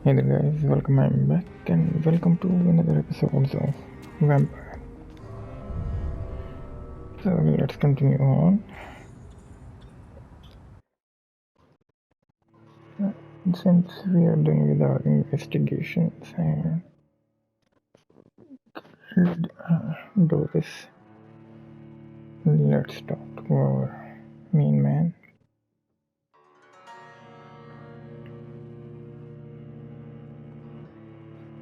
Hey there guys, welcome, I'm back and welcome to another episode of Vampyr. So let's continue on. Since we are done with our investigations and Doris, let's talk to our main man.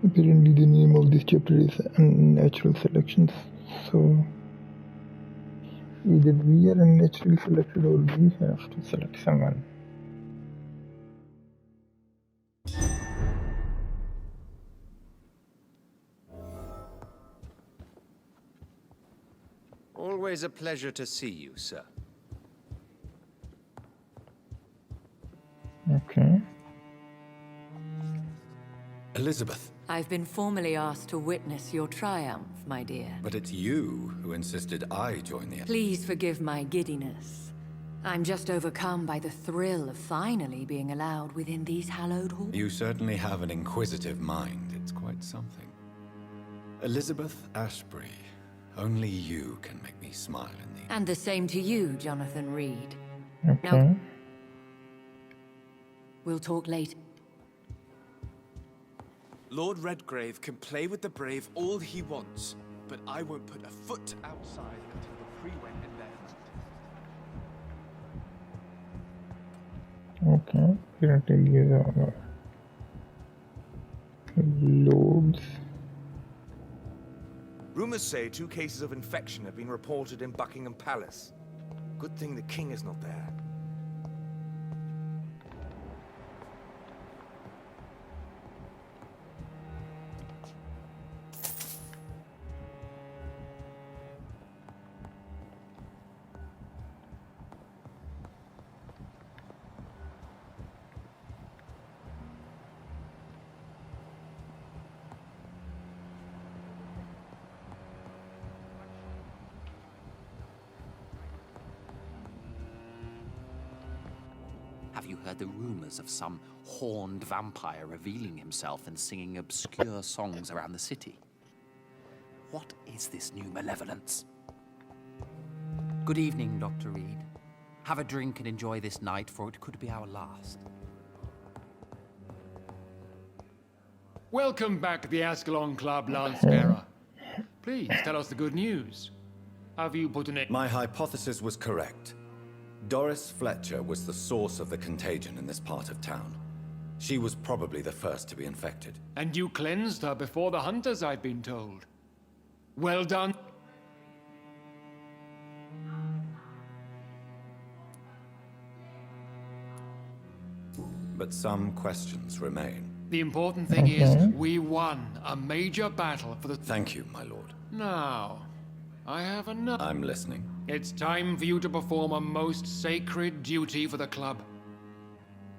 Apparently the name of this chapter is Unnatural Selections, so either we are unnaturally selected or we have to select someone. Always a pleasure to see you, sir. Okay. Elizabeth. I've been formally asked to witness your triumph, my dear. But it's you who insisted I join the... Please forgive my giddiness. I'm just overcome by the thrill of finally being allowed within these hallowed halls. You certainly have an inquisitive mind. It's quite something. Elizabeth Ashbury. Only you can make me smile in the... And the same to you, Jonathan Reid. Okay. Now, we'll talk later. Lord Redgrave can play with the brave all he wants, but I won't put a foot outside until the Freewen and their... Okay, currently these are loads. Rumors say 2 cases of infection have been reported in Buckingham Palace. Good thing the king is not there. Have you heard the rumors of some horned vampire revealing himself and singing obscure songs around the city? What is this new malevolence? Good evening, Dr. Reid. Have a drink and enjoy this night, for it could be our last. Welcome back to the Ascalon Club, Lance-Bearer. Please tell us the good news. Have you put an... My hypothesis was correct. Doris Fletcher was the source of the contagion in this part of town. She was probably the first to be infected. And you cleansed her before the hunters, I've been told. Well done. But some questions remain. The important thing is, we won a major battle for the... Thank you, my lord. Now, I have another... I'm listening. It's time for you to perform a most sacred duty for the club.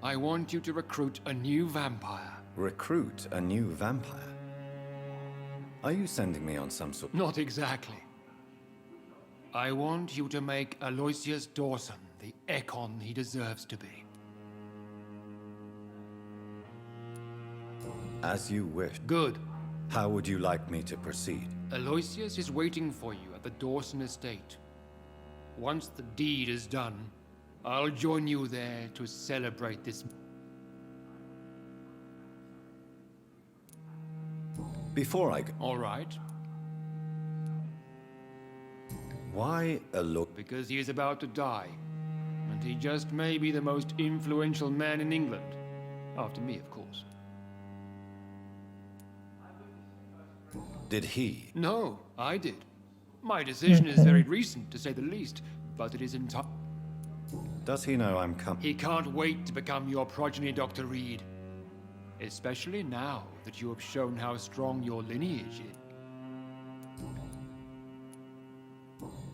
I want you to recruit a new vampire. Recruit a new vampire? Are you sending me on some sort... Not exactly. I want you to make Aloysius Dawson the Ekon he deserves to be. As you wish. Good. How would you like me to proceed? Aloysius is waiting for you at the Dawson estate. Once the deed is done, I'll join you there to celebrate this. Before I go... All right, Why a look... because he is about to die, and he just may be the most influential man in England. After me, of course. Did he? No, I did. My decision is very recent, to say the least, but it is in time. Does he know I'm coming? He can't wait to become your progeny, Dr. Reid. Especially now that you have shown how strong your lineage is.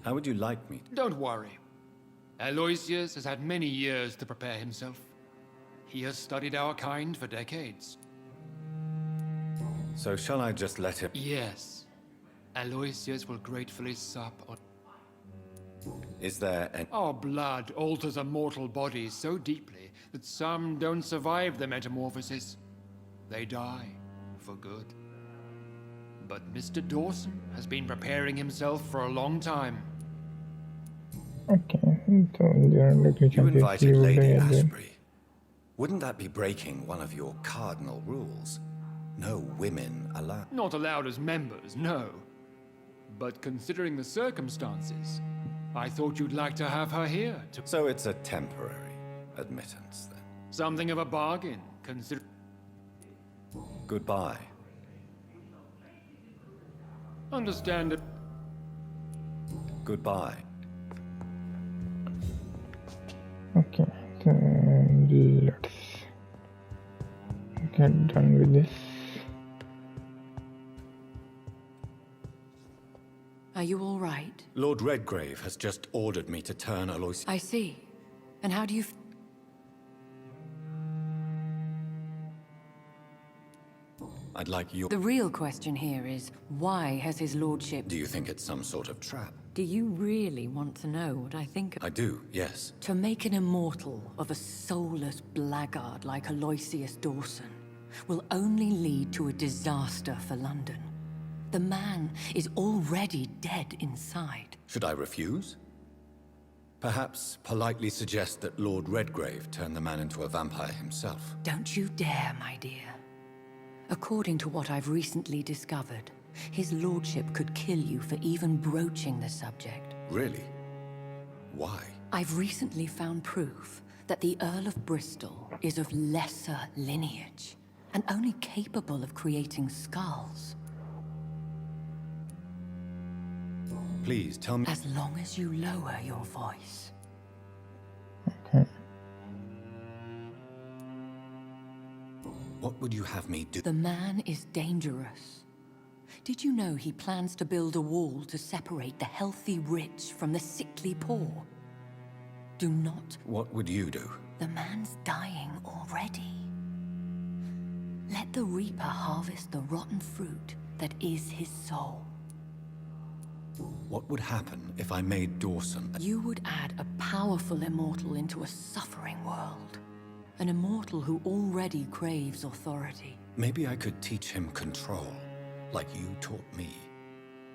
How would you like me? Don't worry. Aloysius has had many years to prepare himself. He has studied our kind for decades. So shall I just let him... Yes. Aloysius will gratefully sup on... Is there an... Our blood alters a mortal body so deeply that some don't survive the metamorphosis. they die for good. But Mr. Dawson has been preparing himself for a long time. Okay, so they are likely You chances invited he would Lady die again. Ashbury. Wouldn't that be breaking one of your cardinal rules? No women allowed. Not allowed as members, no. But considering the circumstances, I thought you'd like to have her here to... So it's a temporary admittance, then. Something of a bargain, consider... Goodbye. Understand it. Goodbye. Okay, so let's get done with this. Are you all right? Lord Redgrave has just ordered me to turn Aloysius. I see. And how do you... I'd like your... The real question here is, why has his lordship... Do you think it's some sort of trap? Do you really want to know what I think of... I do, yes. To make an immortal of a soulless blackguard like Aloysius Dawson will only lead to a disaster for London. The man is already dead inside. Should I refuse? Perhaps politely suggest that Lord Redgrave turn the man into a vampire himself. Don't you dare, my dear. According to what I've recently discovered, his lordship could kill you for even broaching the subject. Really? Why? I've recently found proof that the Earl of Bristol is of lesser lineage and only capable of creating skulls. Please tell me... As long as you lower your voice. What would you have me do? The man is dangerous. Did you know he plans to build a wall to separate the healthy rich from the sickly poor? Do not. What would you do? The man's dying already. Let the reaper harvest the rotten fruit that is his soul. What would happen if I made Dawson... You would add a powerful immortal into a suffering world. An immortal who already craves authority. Maybe I could teach him control, like you taught me.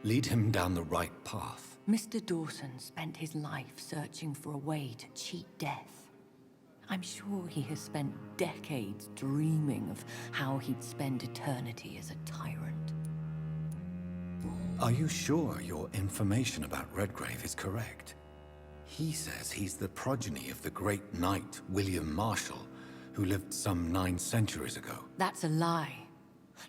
Lead him down the right path. Mr. Dawson spent his life searching for a way to cheat death. I'm sure he has spent decades dreaming of how he'd spend eternity as a tyrant. Are you sure your information about Redgrave is correct? He says he's the progeny of the great knight William Marshall, who lived some 9 centuries ago. That's a lie.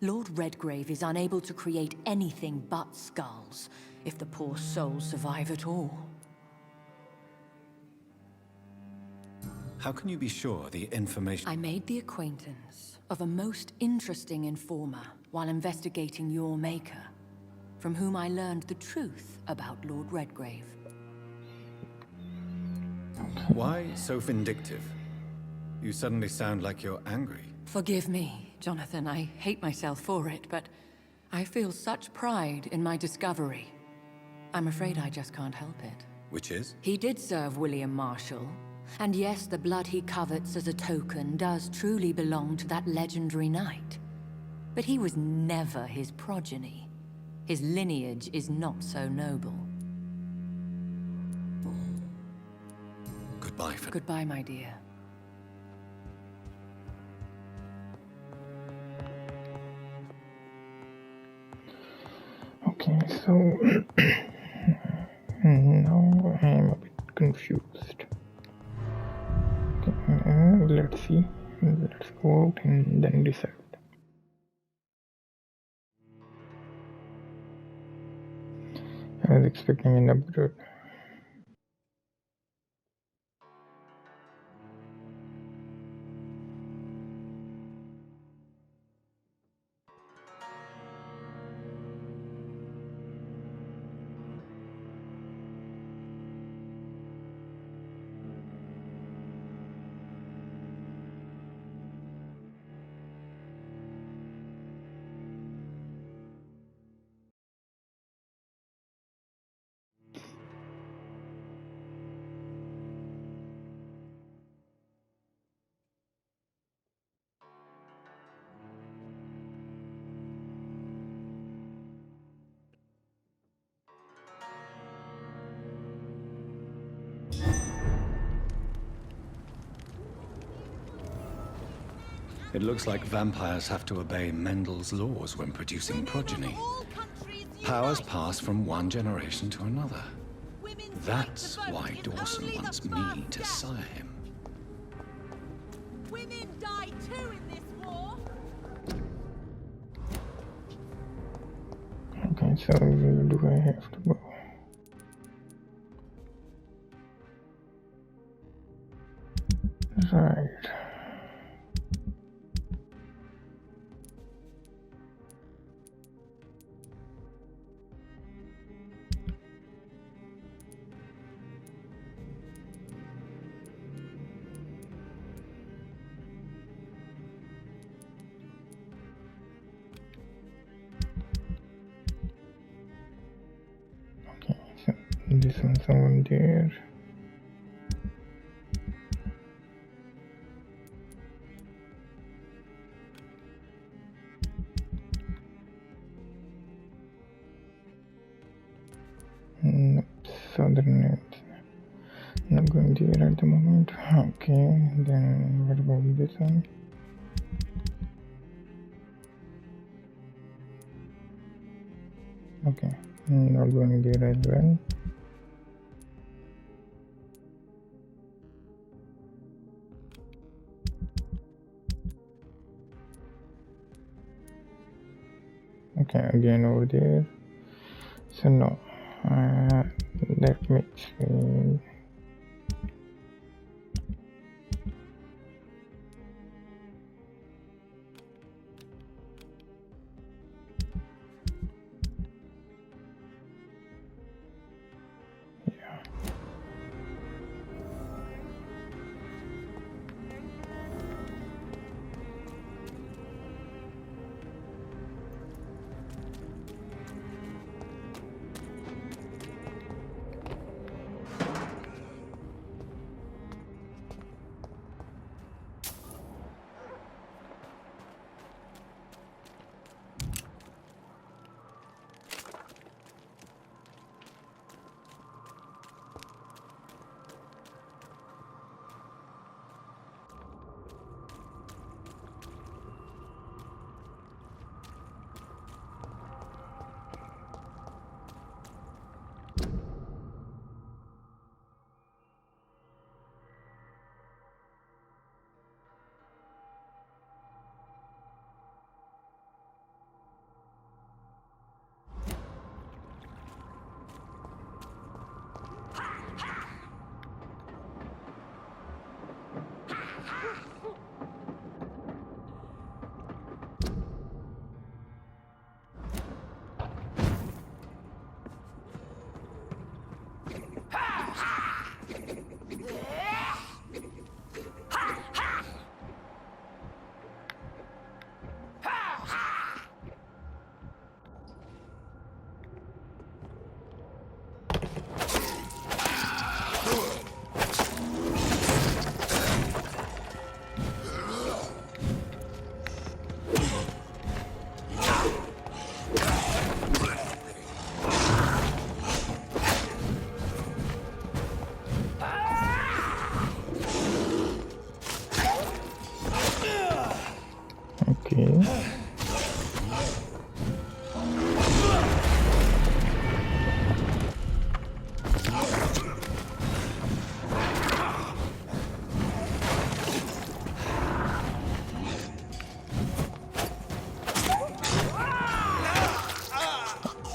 Lord Redgrave is unable to create anything but skulls, if the poor souls survive at all. How can you be sure the information... I made the acquaintance of a most interesting informer while investigating your maker, from whom I learned the truth about Lord Redgrave. Why so vindictive? You suddenly sound like you're angry. Forgive me, Jonathan. I hate myself for it, but I feel such pride in my discovery. I'm afraid I just can't help it. Which is? He did serve William Marshall, and yes, the blood he covets as a token does truly belong to that legendary knight. But he was never his progeny. His lineage is not so noble. Goodbye for... Goodbye, my dear. Okay, so now I am a bit confused. Okay, let's see. Let's go out and then decide. I was expecting an upgrade. It looks like vampires have to obey Mendel's laws when producing progeny. Powers pass from one generation to another. That's why Dawson wants me to sire him. Women die too in this war. Okay, so where do I have to go? Right. Okay, so this one's over there. Nope, southern net. Not going there at the moment. Okay, then what about this one? Okay, not going there as well. Okay, again over there. So no, that makes me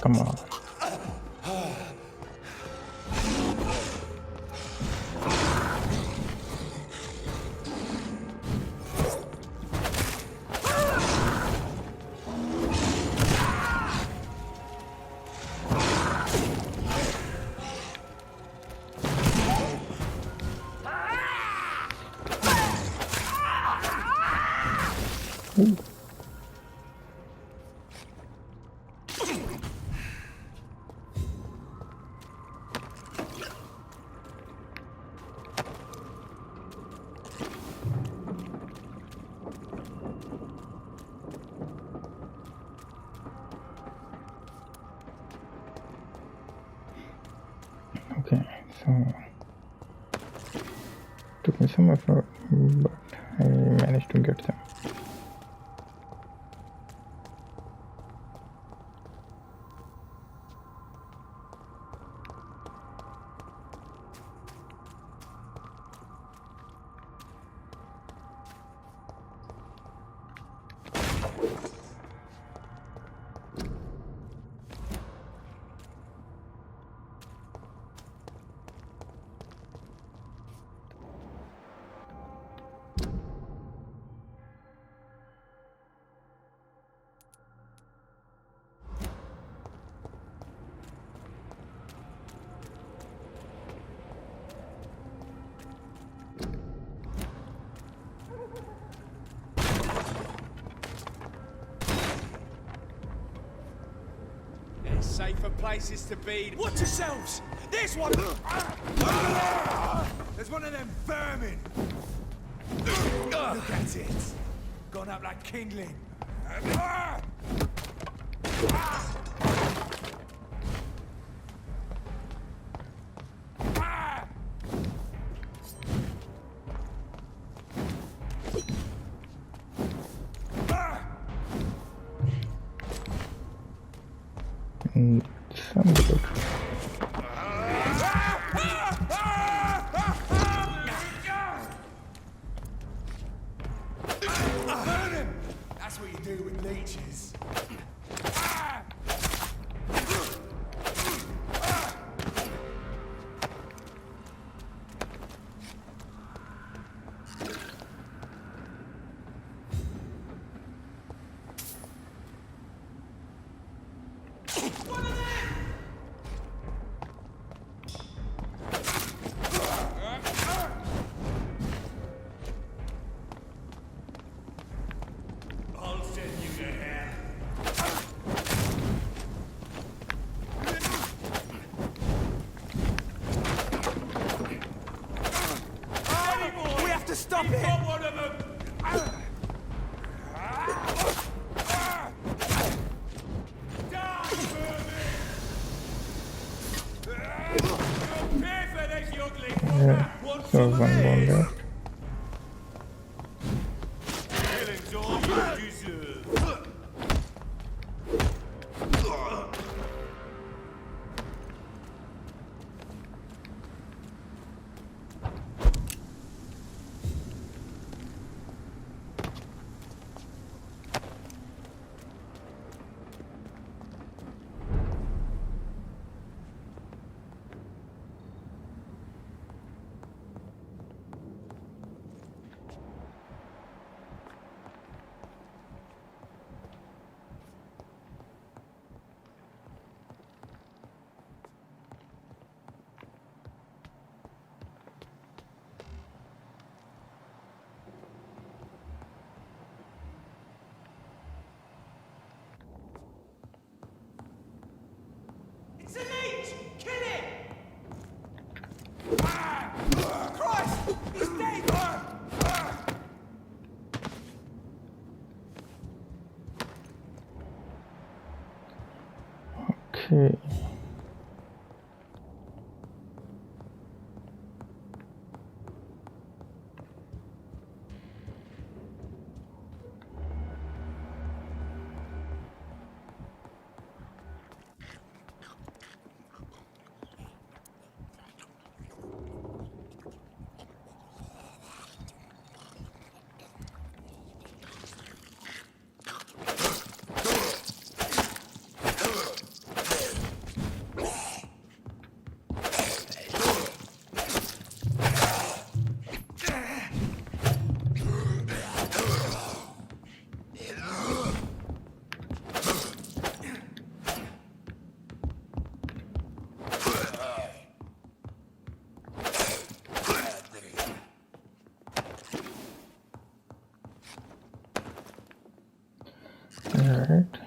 Come on. Okay, so took me some effort, but I managed to get some. There's safer places to be. Watch yourselves! There's one! There's one of them vermin! Look at it! Gone up like kindling. Some good. Burn him! That's what you do with leeches. I'll send you to hell. We have to stop it! One of them! Yeah, so one more left. Killing's all you deserve. It's a leech! Kill it! Christ! He's dead! Okay. Alright.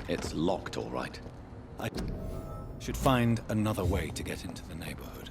It's locked, all right. I should find another way to get into the neighborhood.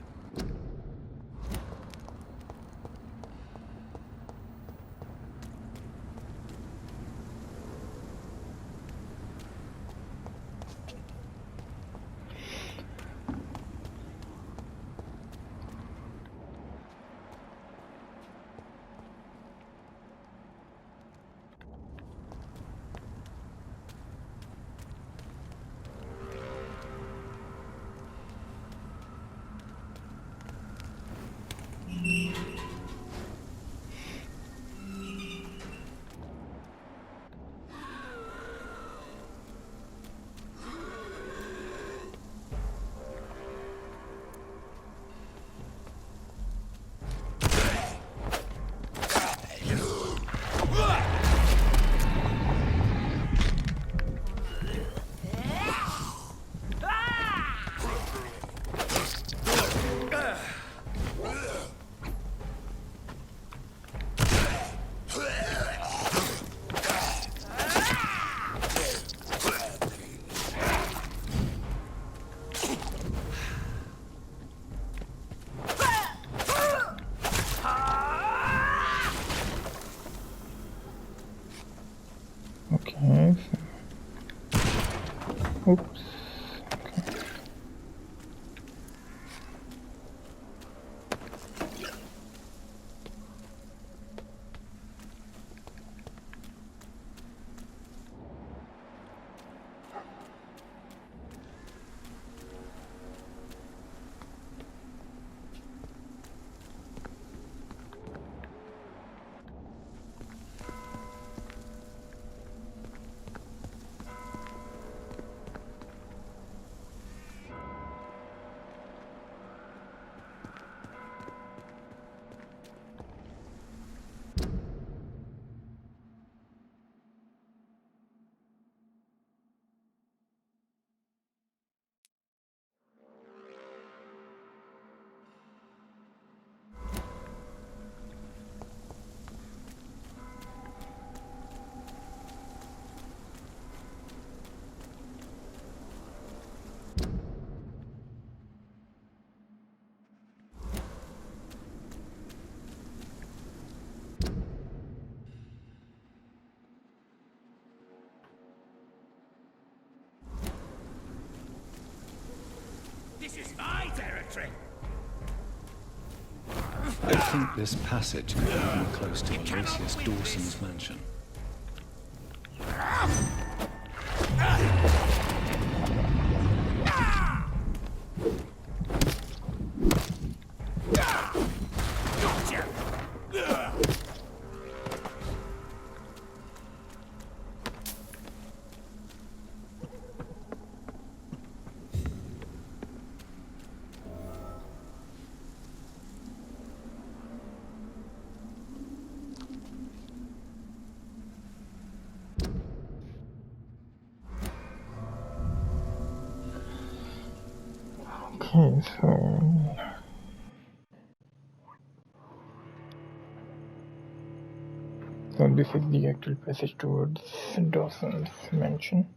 Oops. This is my territory! I think this passage could lead me close to Aloysius Dawson's mansion. Okay, so this is the actual passage towards Dawson's mansion.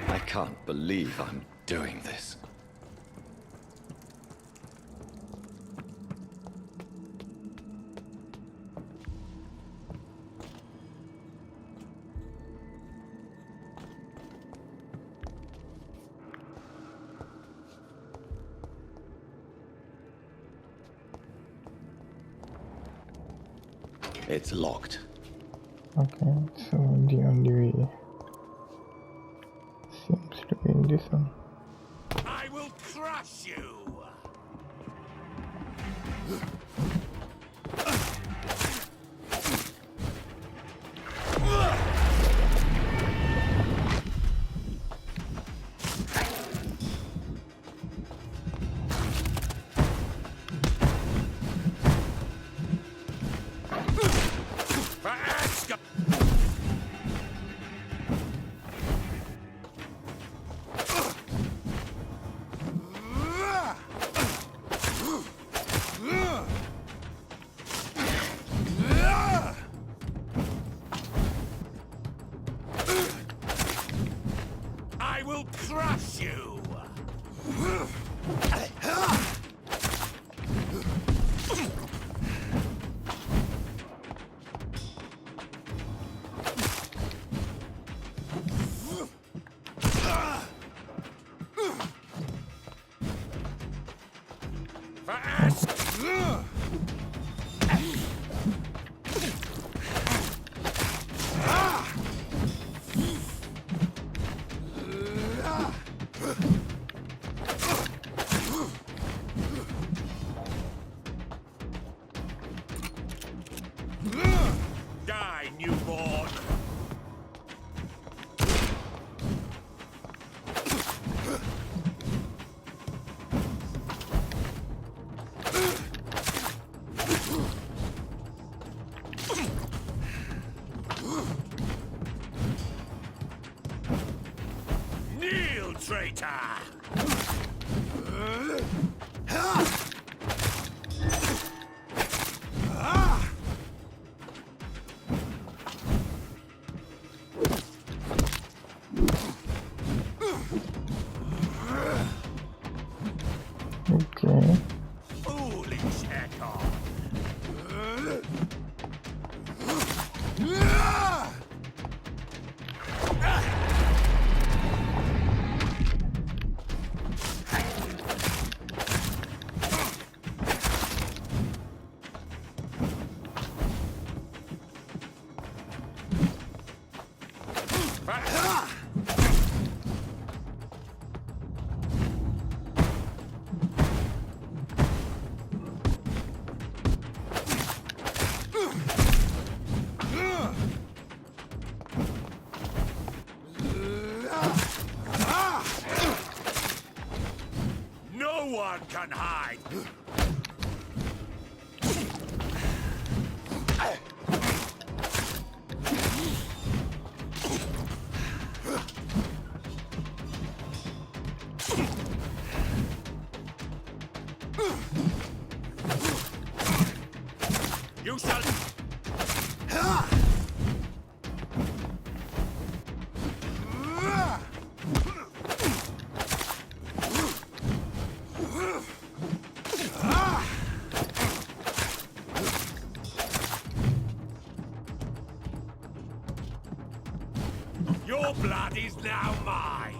I can't believe I'm doing this. It's locked. Okay, so the only way seems to be this one. I will crush you! die, newborn! Kneel, traitor! Okay. Foolish echo! No one can hide! You shall... Your blood is now mine!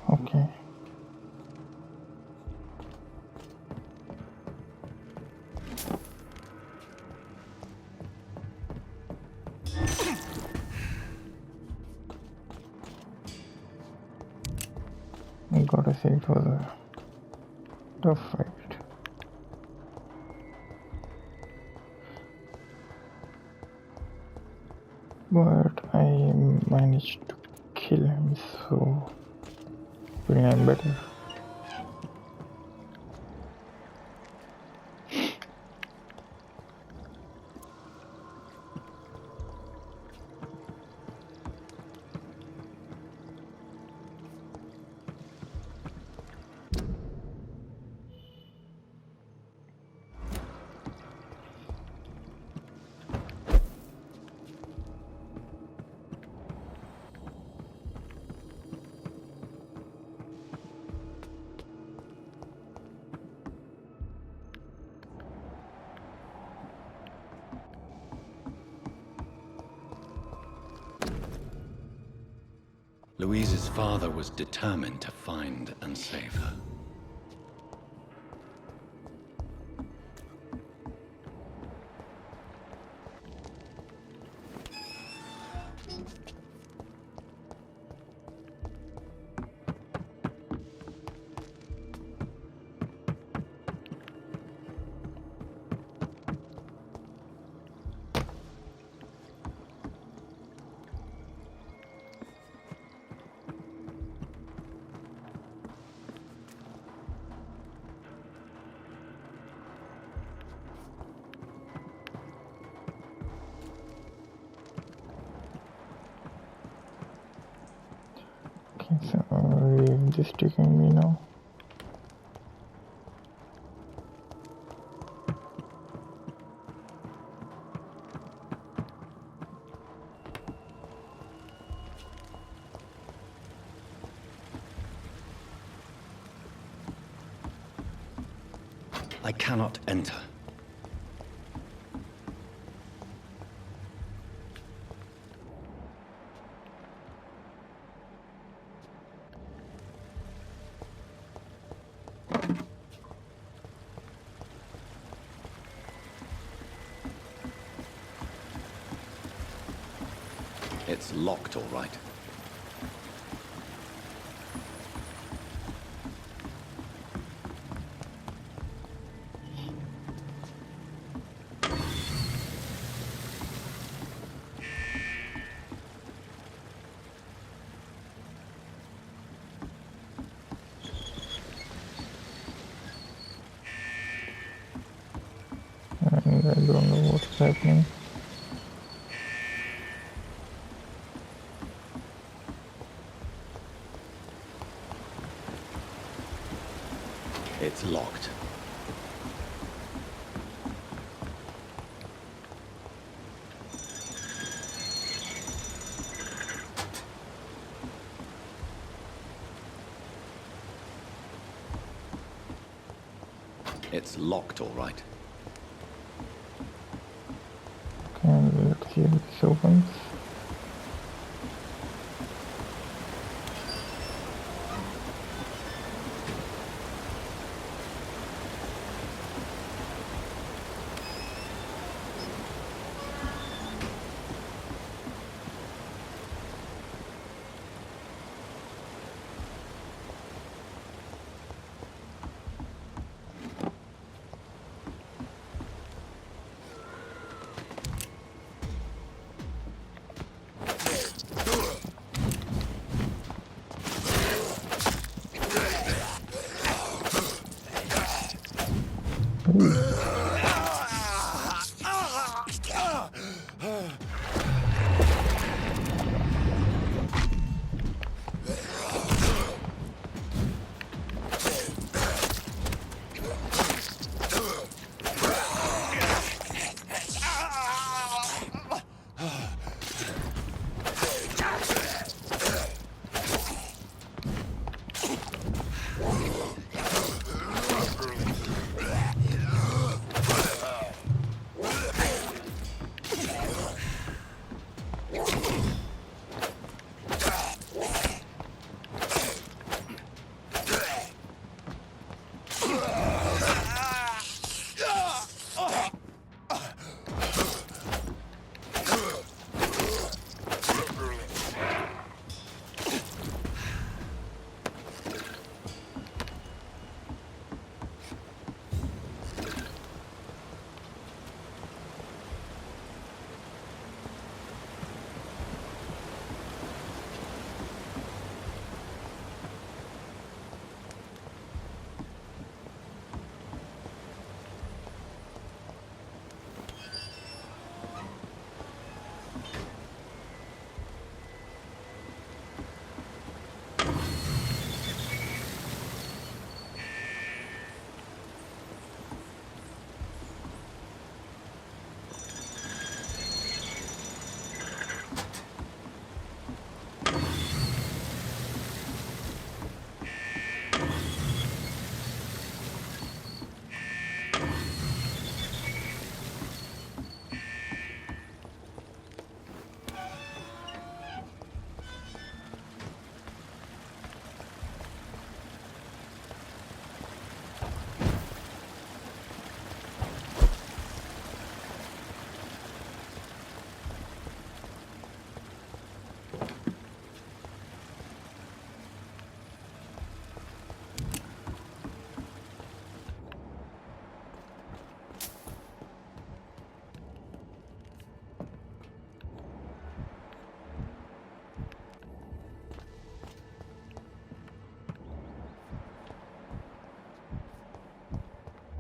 Okay. I gotta say it was a tough fight. But I managed to kill him, so I'm better. Louise's father was determined to find and save her. So Reid is taking me now. I cannot enter. It's locked, all right. And I don't know what's happening. It's locked. It's locked, all right. Okay, let's see if it opens.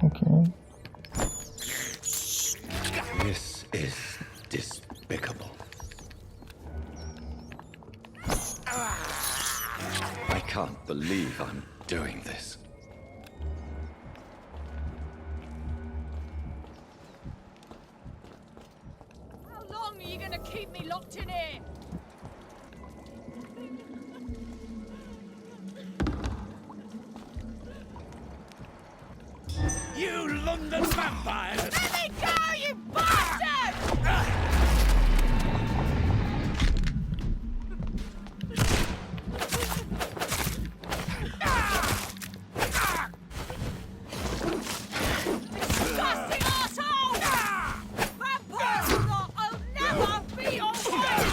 Okay. This is despicable. I can't believe I'm doing this. How long are you gonna keep me locked in here? You London vampires! Let me go, you bastard! Disgusting arsehole! Vampires or not, I'll never be your wife!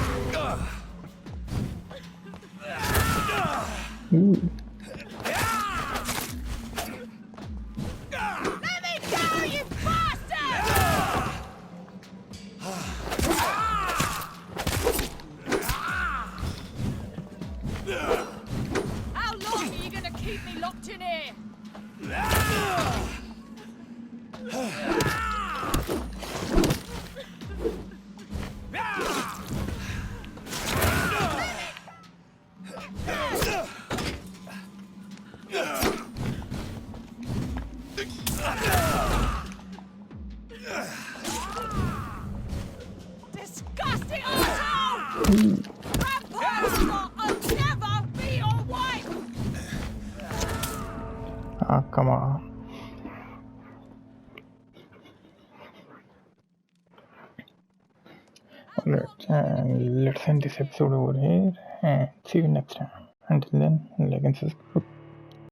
locked in here! Disgusting asshole! Vampires I'll never be your wife! Ah, come on. Alright, and let's end this episode over here and see you next time. Until then, like and subscribe.